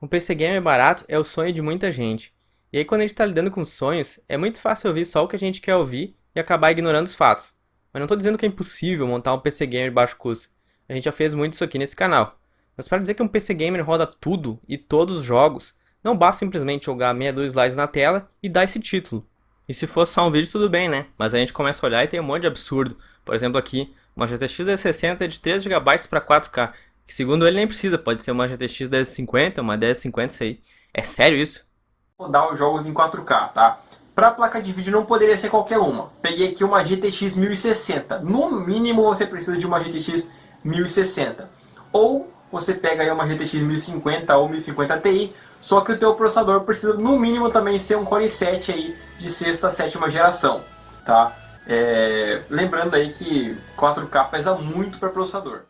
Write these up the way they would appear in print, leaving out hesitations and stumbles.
Um PC gamer barato é o sonho de muita gente. E aí quando a gente tá lidando com sonhos, é muito fácil ouvir só o que a gente quer ouvir e acabar ignorando os fatos. Mas não tô dizendo que é impossível montar um PC gamer de baixo custo. A gente já fez muito isso aqui nesse canal. Mas para dizer que um PC gamer roda tudo e todos os jogos, não basta simplesmente jogar meia dúzia de slides na tela e dar esse título. E se fosse só um vídeo tudo bem, né? Mas a gente começa a olhar e tem um monte de absurdo. Por exemplo aqui, uma GTX 1060 de 3 GB para 4K. Que segundo ele nem precisa, pode ser uma GTX 1050, uma 1050, isso aí. É sério isso? Rodar os jogos em 4K, tá? Para placa de vídeo não poderia ser qualquer uma. Peguei aqui uma GTX 1060. No mínimo você precisa de uma GTX 1060. Ou você pega aí uma GTX 1050 ou 1050 Ti. Só que o teu processador precisa no mínimo também ser um Core i7 aí de sexta, sétima geração, tá? Lembrando aí que 4K pesa muito para processador.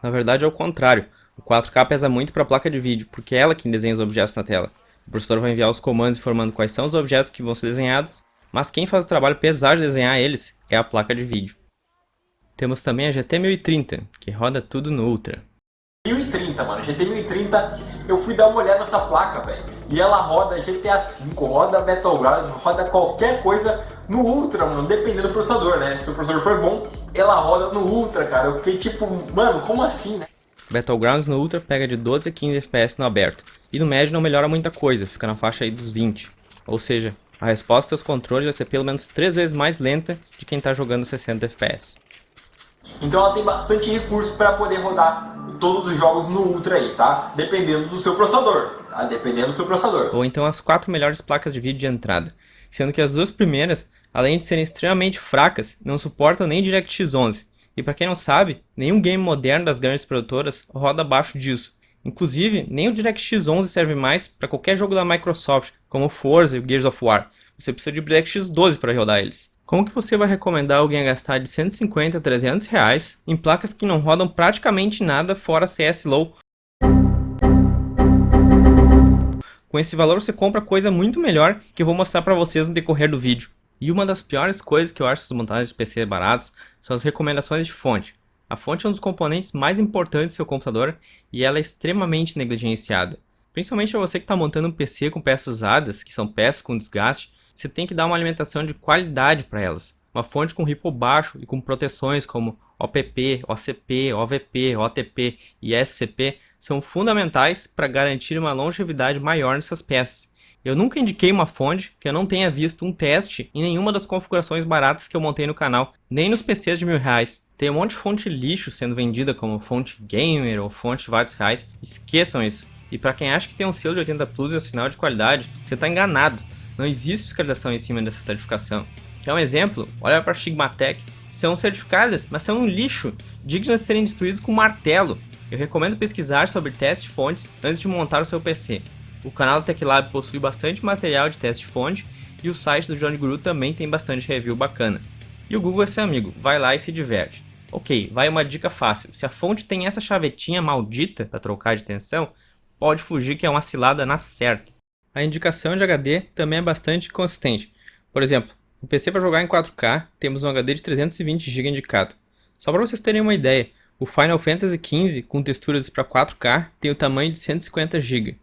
Na verdade é o contrário. O 4K pesa muito para a placa de vídeo, porque é ela quem desenha os objetos na tela. O processador vai enviar os comandos informando quais são os objetos que vão ser desenhados, mas quem faz o trabalho pesado de desenhar eles é a placa de vídeo. Temos também a GT 1030, que roda tudo no Ultra. 1030, mano. GT 1030, eu fui dar uma olhada nessa placa, velho. E ela roda GTA V, roda Battlegrounds, roda qualquer coisa no Ultra, mano. Dependendo do processador, né? Se o processador for bom, ela roda no Ultra, cara. Eu fiquei tipo, mano, como assim, né? Battlegrounds no Ultra pega de 12 a 15 FPS no aberto, e no médio não melhora muita coisa, fica na faixa aí dos 20. Ou seja, a resposta aos controles vai ser pelo menos 3 vezes mais lenta de quem está jogando 60 FPS. Então ela tem bastante recurso para poder rodar todos os jogos no Ultra aí, tá? Dependendo do seu processador, tá? Dependendo do seu processador. Ou então as 4 melhores placas de vídeo de entrada, sendo que as duas primeiras, além de serem extremamente fracas, não suportam nem DirectX 11. E para quem não sabe, nenhum game moderno das grandes produtoras roda abaixo disso. Inclusive, nem o DirectX 11 serve mais para qualquer jogo da Microsoft, como Forza e o Gears of War. Você precisa de DirectX 12 para rodar eles. Como que você vai recomendar alguém a gastar de 150 a 300 reais em placas que não rodam praticamente nada fora CS Low? Com esse valor você compra coisa muito melhor que eu vou mostrar para vocês no decorrer do vídeo. E uma das piores coisas que eu acho das montagens de PC baratos são as recomendações de fonte. A fonte é um dos componentes mais importantes do seu computador e ela é extremamente negligenciada. Principalmente para você que está montando um PC com peças usadas, que são peças com desgaste, você tem que dar uma alimentação de qualidade para elas. Uma fonte com ripple baixo e com proteções como OPP, OCP, OVP, OTP e SCP são fundamentais para garantir uma longevidade maior nessas peças. Eu nunca indiquei uma fonte que eu não tenha visto um teste em nenhuma das configurações baratas que eu montei no canal, nem nos PCs de R$ 1.000. Tem um monte de fonte lixo sendo vendida como fonte gamer ou fonte de vários reais, esqueçam isso. E para quem acha que tem um selo de 80 Plus e um sinal de qualidade, você está enganado. Não existe fiscalização em cima dessa certificação. Quer um exemplo? Olha para a Sigmatech. São certificadas, mas são um lixo, dignas de serem destruídos com martelo. Eu recomendo pesquisar sobre teste de fontes antes de montar o seu PC. O canal do TechLab possui bastante material de teste de fonte e o site do Johnny Guru também tem bastante review bacana. E o Google é seu amigo, vai lá e se diverte. Ok, vai uma dica fácil. Se a fonte tem essa chavetinha maldita para trocar de tensão, pode fugir que é uma cilada na certa. A indicação de HD também é bastante consistente. Por exemplo, no PC para jogar em 4K, temos um HD de 320 GB indicado. Só para vocês terem uma ideia, o Final Fantasy XV com texturas para 4K tem o tamanho de 150 GB.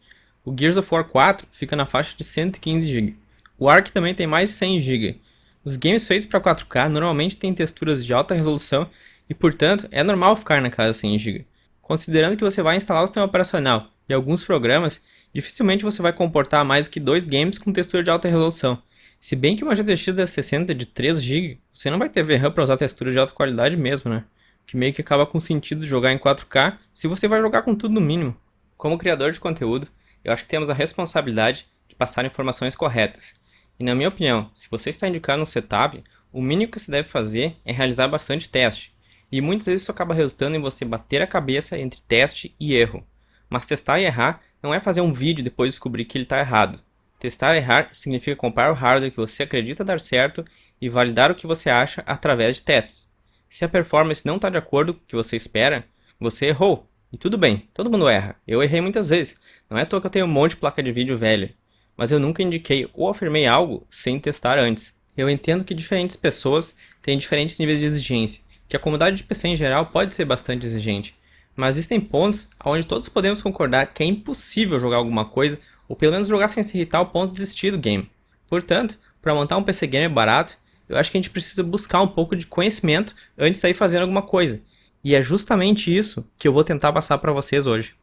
O Gears of War 4 fica na faixa de 115 GB. O Ark também tem mais de 100 GB. Os games feitos para 4K normalmente têm texturas de alta resolução e, portanto, é normal ficar na casa 100 GB. Considerando que você vai instalar o sistema operacional e alguns programas, dificilmente você vai comportar mais do que 2 games com textura de alta resolução. Se bem que uma GTX 1060 de 3 GB, você não vai ter VRAM para usar textura de alta qualidade mesmo, né? Que meio que acaba com sentido jogar em 4K se você vai jogar com tudo no mínimo. Como criador de conteúdo, eu acho que temos a responsabilidade de passar informações corretas. E na minha opinião, se você está indicando um setup, o mínimo que você deve fazer é realizar bastante teste. E muitas vezes isso acaba resultando em você bater a cabeça entre teste e erro. Mas testar e errar não é fazer um vídeo e depois descobrir que ele está errado. Testar e errar significa comprar o hardware que você acredita dar certo e validar o que você acha através de testes. Se a performance não está de acordo com o que você espera, você errou. E tudo bem, todo mundo erra. Eu errei muitas vezes. Não é à toa que eu tenho um monte de placa de vídeo velha. Mas eu nunca indiquei ou afirmei algo sem testar antes. Eu entendo que diferentes pessoas têm diferentes níveis de exigência, que a comunidade de PC em geral pode ser bastante exigente. Mas existem pontos onde todos podemos concordar que é impossível jogar alguma coisa, ou pelo menos jogar sem se irritar ao ponto de desistir do game. Portanto, para montar um PC gamer barato, eu acho que a gente precisa buscar um pouco de conhecimento antes de sair fazendo alguma coisa. E é justamente isso que eu vou tentar passar para vocês hoje.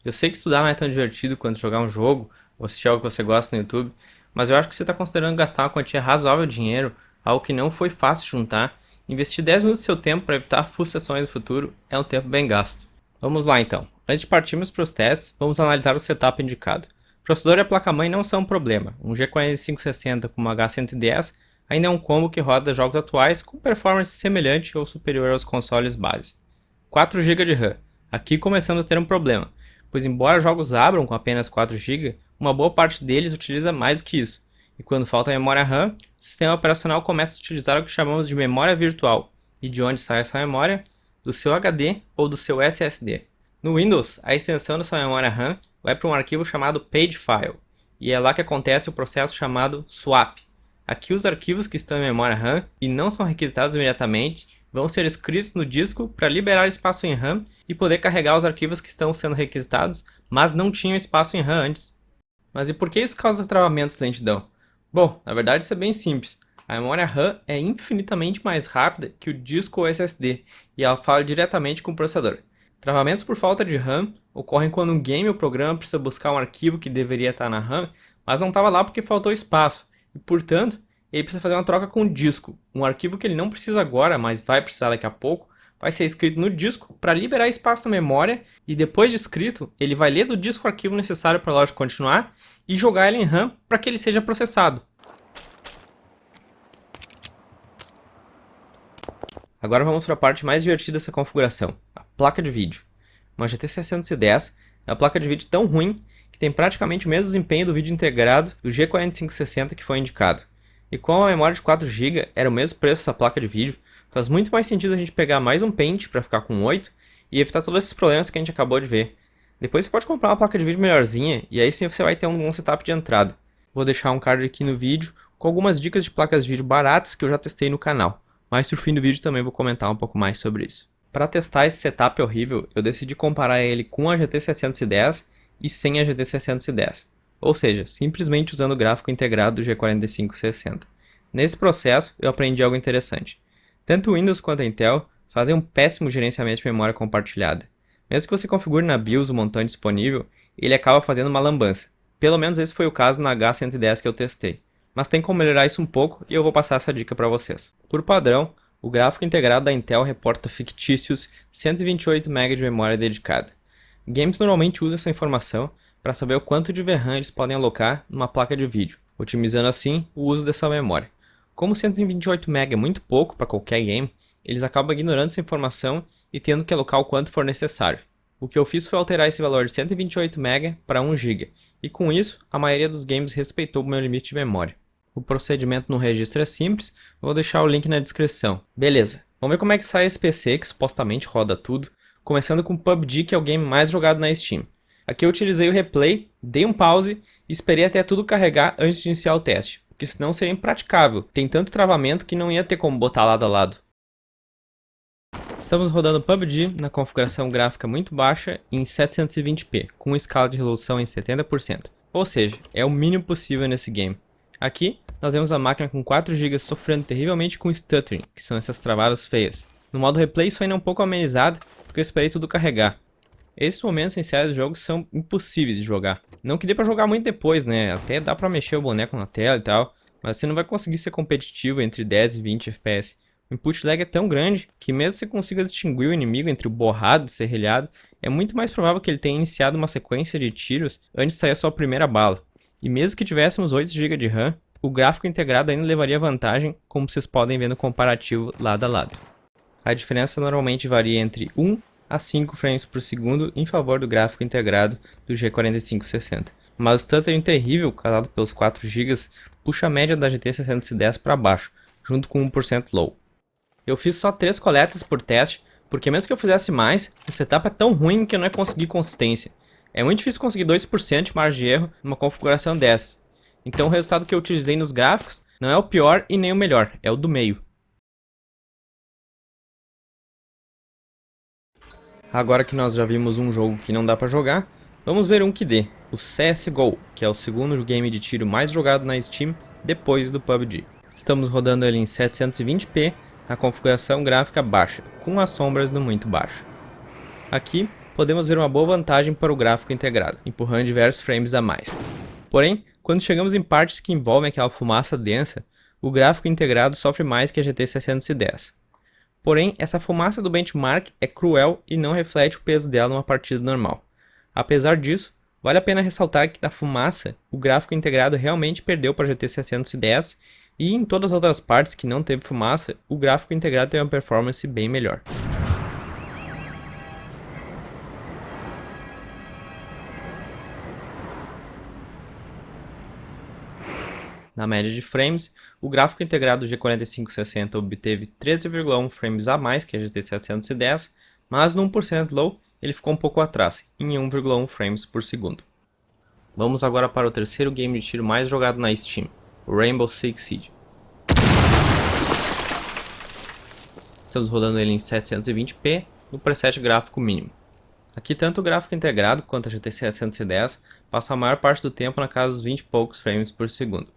Eu sei que estudar não é tão divertido quanto jogar um jogo, ou assistir algo que você gosta no YouTube, mas eu acho que você está considerando gastar uma quantia razoável de dinheiro, algo que não foi fácil juntar. Investir 10 minutos do seu tempo para evitar frustrações no futuro é um tempo bem gasto. Vamos lá então. Antes de partirmos para os testes, vamos analisar o setup indicado. O processador e a placa-mãe não são um problema. Um G4560 com uma H110 ainda é um combo que roda jogos atuais com performance semelhante ou superior aos consoles base. 4 GB de RAM. Aqui começando a ter um problema, pois embora jogos abram com apenas 4 GB, uma boa parte deles utiliza mais do que isso. E quando falta memória RAM, o sistema operacional começa a utilizar o que chamamos de memória virtual. E de onde sai essa memória? Do seu HD ou do seu SSD. No Windows, a extensão da sua memória RAM vai para um arquivo chamado Pagefile, e é lá que acontece o processo chamado swap. Aqui os arquivos que estão em memória RAM e não são requisitados imediatamente vão ser escritos no disco para liberar espaço em RAM e poder carregar os arquivos que estão sendo requisitados, mas não tinham espaço em RAM antes. Mas e por que isso causa travamentos e lentidão? Bom, na verdade isso é bem simples. A memória RAM é infinitamente mais rápida que o disco ou SSD, e ela fala diretamente com o processador. Travamentos por falta de RAM ocorrem quando um game ou programa precisa buscar um arquivo que deveria estar na RAM, mas não estava lá porque faltou espaço, e portanto, ele precisa fazer uma troca com o disco. Um arquivo que ele não precisa agora, mas vai precisar daqui a pouco, vai ser escrito no disco para liberar espaço na memória, e depois de escrito, ele vai ler do disco o arquivo necessário para a loja continuar e jogar ele em RAM para que ele seja processado. Agora vamos para a parte mais divertida dessa configuração, a placa de vídeo. Uma GT 610 é uma placa de vídeo tão ruim que tem praticamente o mesmo desempenho do vídeo integrado do G4560 que foi indicado. E como a memória de 4 GB era o mesmo preço dessa placa de vídeo, faz muito mais sentido a gente pegar mais um pente para ficar com 8 e evitar todos esses problemas que a gente acabou de ver. Depois você pode comprar uma placa de vídeo melhorzinha e aí sim você vai ter um bom setup de entrada. Vou deixar um card aqui no vídeo com algumas dicas de placas de vídeo baratas que eu já testei no canal. Mas no fim do vídeo também vou comentar um pouco mais sobre isso. Para testar esse setup horrível, eu decidi comparar ele com a GT 710 e sem a GT 710. Ou seja, simplesmente usando o gráfico integrado do G4560. Nesse processo, eu aprendi algo interessante. Tanto o Windows quanto a Intel fazem um péssimo gerenciamento de memória compartilhada. Mesmo que você configure na BIOS o montante disponível, ele acaba fazendo uma lambança. Pelo menos esse foi o caso na H110 que eu testei. Mas tem como melhorar isso um pouco e eu vou passar essa dica para vocês. Por padrão, o gráfico integrado da Intel reporta fictícios 128 MB de memória dedicada. Games normalmente usam essa informação para saber o quanto de VRAM eles podem alocar numa placa de vídeo, otimizando assim o uso dessa memória. Como 128 MB é muito pouco para qualquer game, eles acabam ignorando essa informação e tendo que alocar o quanto for necessário. O que eu fiz foi alterar esse valor de 128 MB para 1 GB, e com isso, a maioria dos games respeitou o meu limite de memória. O procedimento no registro é simples, vou deixar o link na descrição. Beleza, vamos ver como é que sai esse PC que supostamente roda tudo, começando com o PUBG, que é o game mais jogado na Steam. Aqui eu utilizei o replay, dei um pause e esperei até tudo carregar antes de iniciar o teste, porque senão seria impraticável, tem tanto travamento que não ia ter como botar lado a lado. Estamos rodando PUBG na configuração gráfica muito baixa em 720p, com escala de resolução em 70%, ou seja, é o mínimo possível nesse game. Aqui, nós vemos a máquina com 4 GB sofrendo terrivelmente com stuttering, que são essas travadas feias. No modo replay isso ainda é um pouco amenizado, porque eu esperei tudo carregar. Esses momentos iniciais do jogo são impossíveis de jogar. Não que dê pra jogar muito depois, né, até dá pra mexer o boneco na tela e tal, mas você não vai conseguir ser competitivo entre 10 e 20 FPS. O input lag é tão grande que mesmo que você consiga distinguir o inimigo entre o borrado e o serrilhado, é muito mais provável que ele tenha iniciado uma sequência de tiros antes de sair a sua primeira bala. E mesmo que tivéssemos 8 GB de RAM, o gráfico integrado ainda levaria vantagem, como vocês podem ver no comparativo lado a lado. A diferença normalmente varia entre 1 a 5 frames por segundo em favor do gráfico integrado do G4560. Mas o stuttering terrível, causado pelos 4 GB, puxa a média da GT 610 para baixo, junto com 1% low. Eu fiz só 3 coletas por teste, porque mesmo que eu fizesse mais, o setup é tão ruim que eu não ia conseguir consistência. É muito difícil conseguir 2% de margem de erro numa configuração dessa. Então o resultado que eu utilizei nos gráficos não é o pior e nem o melhor, é o do meio. Agora que nós já vimos um jogo que não dá pra jogar, vamos ver um que dê, o CSGO, que é o segundo game de tiro mais jogado na Steam depois do PUBG. Estamos rodando ele em 720p, na configuração gráfica baixa, com as sombras no muito baixo. Aqui, podemos ver uma boa vantagem para o gráfico integrado, empurrando diversos frames a mais. Porém, quando chegamos em partes que envolvem aquela fumaça densa, o gráfico integrado sofre mais que a GT 610. Porém, essa fumaça do benchmark é cruel e não reflete o peso dela numa partida normal. Apesar disso, vale a pena ressaltar que da fumaça, o gráfico integrado realmente perdeu para a GT 710 e em todas as outras partes que não teve fumaça, o gráfico integrado tem uma performance bem melhor. Na média de frames, o gráfico integrado G4560 obteve 13,1 frames a mais que a GT 710, mas no 1% low ele ficou um pouco atrás, em 1,1 frames por segundo. Vamos agora para o terceiro game de tiro mais jogado na Steam, o Rainbow Six Siege. Estamos rodando ele em 720p, no preset gráfico mínimo. Aqui tanto o gráfico integrado quanto a GT 710 passam a maior parte do tempo na casa dos 20 e poucos frames por segundo.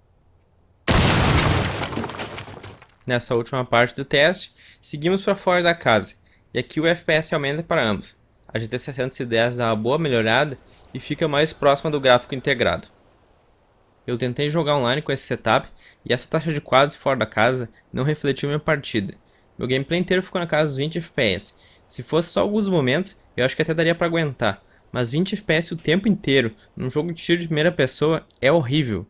Nessa última parte do teste, seguimos para fora da casa, e aqui o FPS aumenta para ambos. A GT 710 dá uma boa melhorada e fica mais próxima do gráfico integrado. Eu tentei jogar online com esse setup, e essa taxa de quadros fora da casa não refletiu minha partida. Meu gameplay inteiro ficou na casa dos 20 FPS. Se fosse só alguns momentos, eu acho que até daria para aguentar, mas 20 FPS o tempo inteiro, num jogo de tiro de primeira pessoa, é horrível.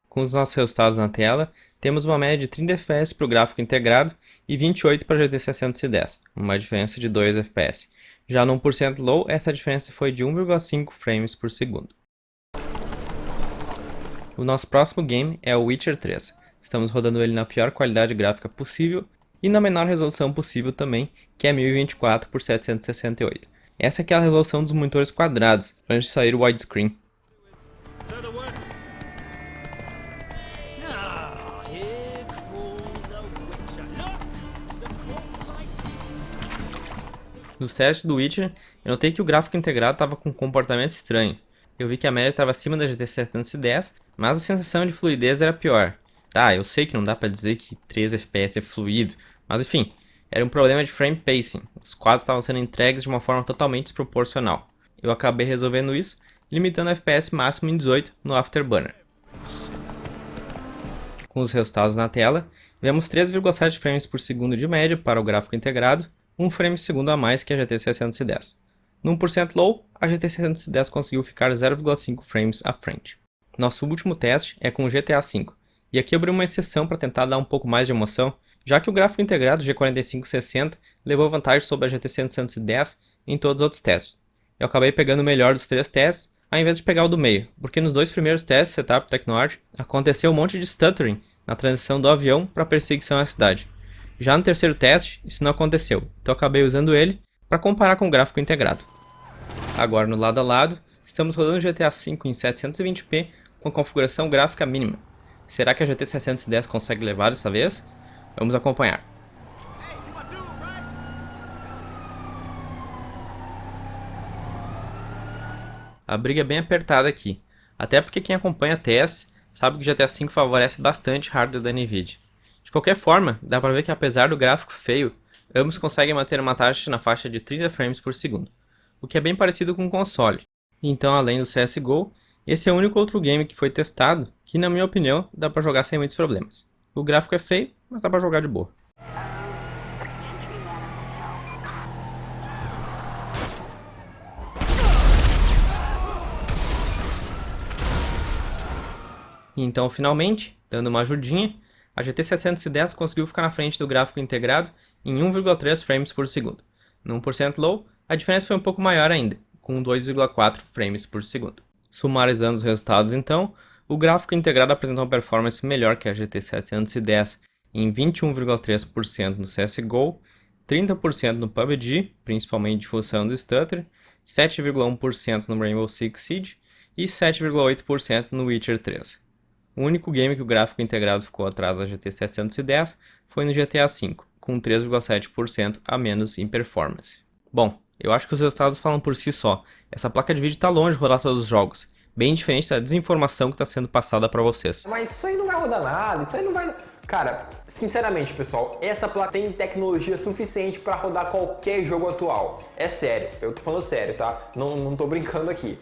Com os nossos resultados na tela, temos uma média de 30 FPS para o gráfico integrado e 28 para a GT 610, uma diferença de 2 FPS. Já no 1% low, essa diferença foi de 1,5 frames por segundo. O nosso próximo game é o Witcher 3. Estamos rodando ele na pior qualidade gráfica possível e na menor resolução possível também, que é 1024 por 768. Essa é aquela resolução dos monitores quadrados, antes de sair o widescreen. Nos testes do Witcher, eu notei que o gráfico integrado estava com um comportamento estranho. Eu vi que a média estava acima da GT 710, mas a sensação de fluidez era pior. Tá, eu sei que não dá pra dizer que 3 FPS é fluido, mas enfim, era um problema de frame pacing. Os quadros estavam sendo entregues de uma forma totalmente desproporcional. Eu acabei resolvendo isso, limitando o FPS máximo em 18 no Afterburner. Com os resultados na tela, vemos 3,7 frames por segundo de média para o gráfico integrado, 1 frame por segundo a mais que a GT 610. No 1% low, a GT 610 conseguiu ficar 0,5 frames à frente. Nosso último teste é com o GTA V, e aqui abri uma exceção para tentar dar um pouco mais de emoção, já que o gráfico integrado G4560 levou vantagem sobre a GT 710 em todos os outros testes. Eu acabei pegando o melhor dos 3 testes, ao invés de pegar o do meio, porque nos 2 primeiros testes setup Tecnoart aconteceu um monte de stuttering na transição do avião para a perseguição à cidade. Já no terceiro teste, isso não aconteceu, então eu acabei usando ele para comparar com o gráfico integrado. Agora no lado a lado, estamos rodando o GTA V em 720p com a configuração gráfica mínima. Será que a GT 610 consegue levar dessa vez? Vamos acompanhar. A briga é bem apertada aqui, até porque quem acompanha testes sabe que o GTA V favorece bastante hardware da Nvidia. De qualquer forma, dá pra ver que apesar do gráfico feio, ambos conseguem manter uma taxa na faixa de 30 frames por segundo, o que é bem parecido com o console. Então, além do CSGO, esse é o único outro game que foi testado que, na minha opinião, dá pra jogar sem muitos problemas. O gráfico é feio, mas dá pra jogar de boa. Então, finalmente, dando uma ajudinha, a GT 710 conseguiu ficar na frente do gráfico integrado em 1,3 frames por segundo. No 1% low, a diferença foi um pouco maior ainda, com 2,4 frames por segundo. Sumarizando os resultados então, o gráfico integrado apresentou uma performance melhor que a GT 710 em 21,3% no CSGO, 30% no PUBG, principalmente em função do stutter, 7,1% no Rainbow Six Siege e 7,8% no Witcher 3. O único game que o gráfico integrado ficou atrás da GT 710 foi no GTA V, com 3,7% a menos em performance. Bom, eu acho que os resultados falam por si só. Essa placa de vídeo está longe de rodar todos os jogos, bem diferente da desinformação que está sendo passada para vocês. Mas isso aí não vai rodar nada, isso aí não vai... Cara, sinceramente, pessoal, essa placa tem tecnologia suficiente para rodar qualquer jogo atual. É sério, eu tô falando sério, tá? Não tô brincando aqui.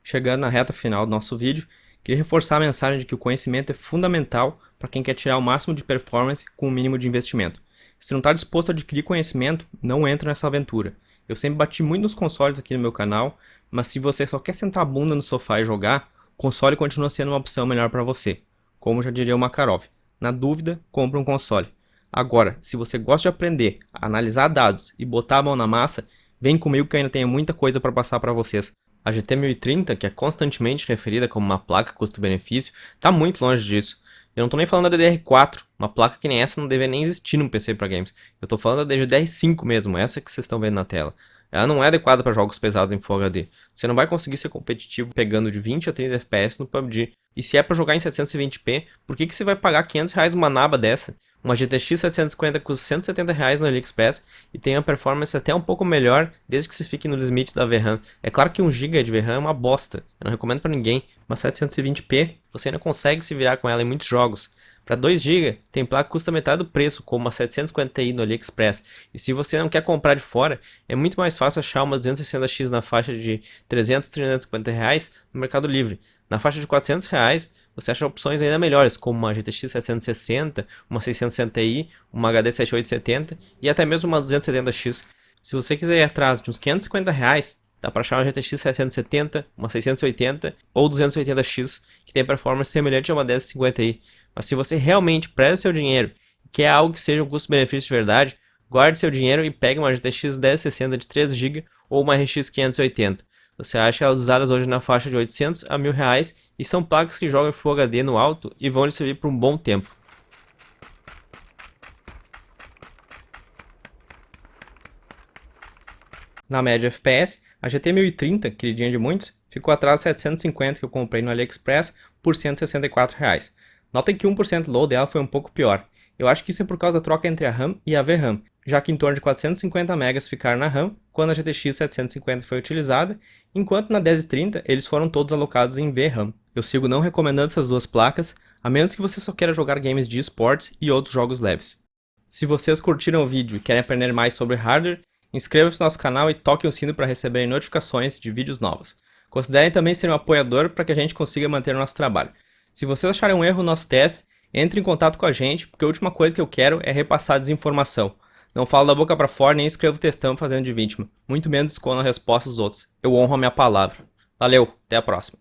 Chegando na reta final do nosso vídeo, queria reforçar a mensagem de que o conhecimento é fundamental para quem quer tirar o máximo de performance com o mínimo de investimento. Se não está disposto a adquirir conhecimento, não entra nessa aventura. Eu sempre bati muito nos consoles aqui no meu canal, mas se você só quer sentar a bunda no sofá e jogar, o console continua sendo uma opção melhor para você. Como já diria o Makarov, na dúvida, compre um console. Agora, se você gosta de aprender, a analisar dados e botar a mão na massa, vem comigo que eu ainda tenho muita coisa para passar para vocês. A GT 1030, que é constantemente referida como uma placa custo-benefício, está muito longe disso. Eu não estou nem falando da DDR4, uma placa que nem essa não deveria nem existir no PC para games. Eu estou falando da DDR5 mesmo, essa que vocês estão vendo na tela. Ela não é adequada para jogos pesados em Full HD. Você não vai conseguir ser competitivo pegando de 20 a 30 FPS no PUBG. E se é para jogar em 720p, por que você vai pagar R$500 numa naba dessa? Uma GTX 750 custa R$170 no AliExpress e tem uma performance até um pouco melhor, desde que você fique nos limites da VRAM. É claro que 1 GB de VRAM é uma bosta, eu não recomendo para ninguém, mas 720p você ainda consegue se virar com ela em muitos jogos. Para 2 GB, tem placa que custa metade do preço, como uma 750 Ti no AliExpress. E se você não quer comprar de fora, é muito mais fácil achar uma 260X na faixa de R$350 no Mercado Livre. Na faixa de R$400, você acha opções ainda melhores, como uma GTX 760, uma 660 Ti, uma HD 7870 e até mesmo uma 270X. Se você quiser ir atrás de uns R$550, dá para achar uma GTX 770, uma 680 ou 280X, que tem performance semelhante a uma 1050i. Mas se você realmente preza seu dinheiro e quer algo que seja um custo-benefício de verdade, guarde seu dinheiro e pegue uma GTX 1060 de 3 GB ou uma RX 580. Você acha elas usadas hoje na faixa de R$800 a R$1.000 e são placas que jogam Full HD no alto e vão lhe servir por um bom tempo. Na média FPS, a GT 1030, queridinha de muitos, ficou atrás da 750 que eu comprei no AliExpress por R$164. Notem que 1% low dela foi um pouco pior. Eu acho que isso é por causa da troca entre a RAM e a VRAM, já que em torno de 450 MB ficaram na RAM quando a GTX 750 foi utilizada, enquanto na 1030 eles foram todos alocados em VRAM. Eu sigo não recomendando essas duas placas, a menos que você só queira jogar games de esportes e outros jogos leves. Se vocês curtiram o vídeo e querem aprender mais sobre hardware, inscreva-se no nosso canal e toque o sino para receber notificações de vídeos novos. Considerem também ser um apoiador para que a gente consiga manter o nosso trabalho. Se vocês acharem um erro no nosso teste, entre em contato com a gente, porque a última coisa que eu quero é repassar desinformação. Não falo da boca para fora nem escrevo textão fazendo de vítima, muito menos escondo a resposta dos outros. Eu honro a minha palavra. Valeu, até a próxima.